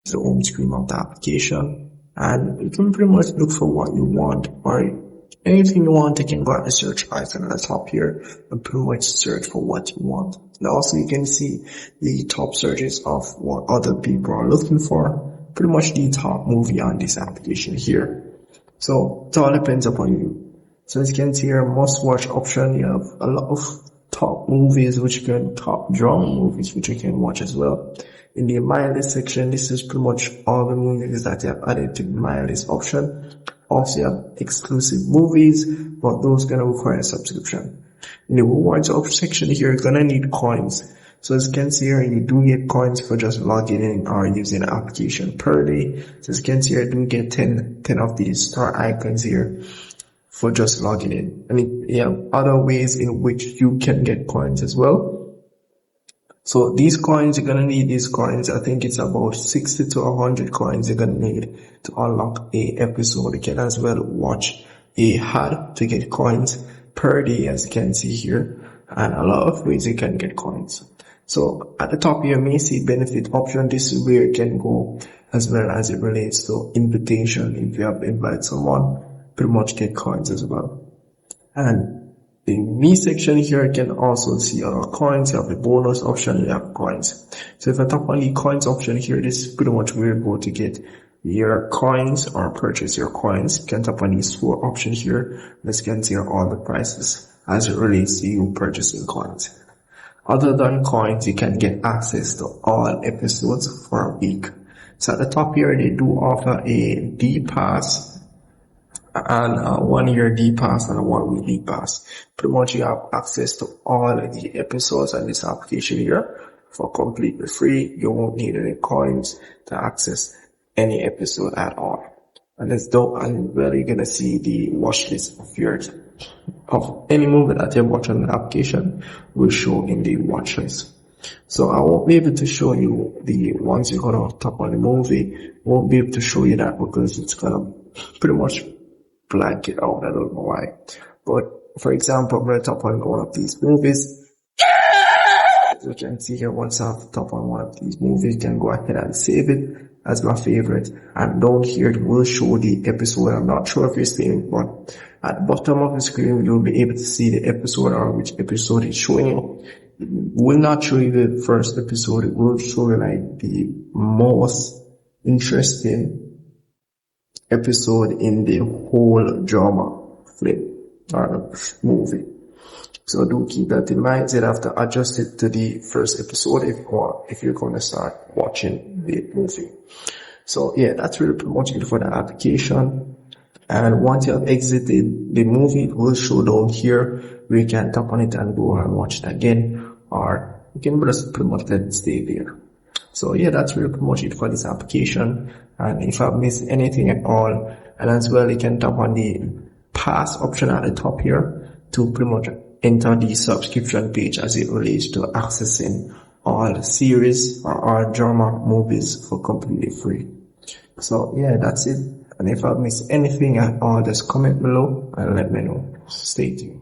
the home screen of the application, and you can pretty much look for what you want, or anything you want. You can go at the search icon at the top here and pretty much search for what you want. And also you can see the top searches of what other people are looking for, pretty much the top movie on this application here. So it all depends upon you. So as you can see here, must watch option, you have a lot of top movies which you can, top drama movies which you can watch as well. In the My List section, this is pretty much all the movies that you have added to the My List option. Also you have exclusive movies, but those gonna require a subscription. In the rewards section here, you're gonna need coins. So as you can see here, you do get coins for just logging in or using the application per day. So as you can see here, you do get 10 of these star icons here for just logging in. And you have other ways in which you can get coins as well. So these coins, you're gonna need these coins. I think it's about 60 to 100 coins you're gonna need to unlock a episode. You can as well watch a ad to get coins per day, as you can see here, and a lot of ways you can get coins. So at the top you may see benefit option. This is where you can go as well as it relates to invitation. If you have invited someone, pretty much get coins as well. And the me section here, you can also see other coins. You have the bonus option, you have coins. So if I tap on the coins option here, this is pretty much where you go to get your coins or purchase your coins. You can tap on these 4 options here. Let's get here all the prices as it relates to you purchasing coins. Other than coins, you can get access to all episodes for a week. So at the top here, they do offer a D-Pass and a 1-year D-Pass and a 1-week D-Pass. Pretty much you have access to all of the episodes on this application here for completely free. You won't need any coins to access any episode at all. And that's dope. And well, you're gonna see the watch list of yours, of any movie that you watch on the application will show in the watch list. So I won't be able to show you the ones you're gonna tap on the movie. Won't be able to show you that because it's gonna pretty much blank it out. I don't know why. But for example, I'm gonna tap on one of these movies. As you can see here, once I've tapped on one of these movies, you can go ahead and save it as my favorite. And down here, it will show the episode. I'm not sure if you're seeing it, but at the bottom of the screen, you'll be able to see the episode or which episode it's showing you. It will not show you the first episode. It will show you like the most interesting episode in the whole drama film or movie. So do keep that in mind. You'll have to adjust it to the first episode if you're going to start watching the movie. So yeah, that's really pretty much it for the application. And once you have exited the movie, it will show down here where you can tap on it and go and watch it again, or you can just pretty much let it stay there. So yeah, that's really pretty much it for this application. And if I've missed anything at all, and as well, you can tap on the pass option at the top here to pretty much enter the subscription page as it relates to accessing all the series or all drama movies for completely free. So yeah, that's it. And if I've missed anything at all, just comment below and let me know. Stay tuned.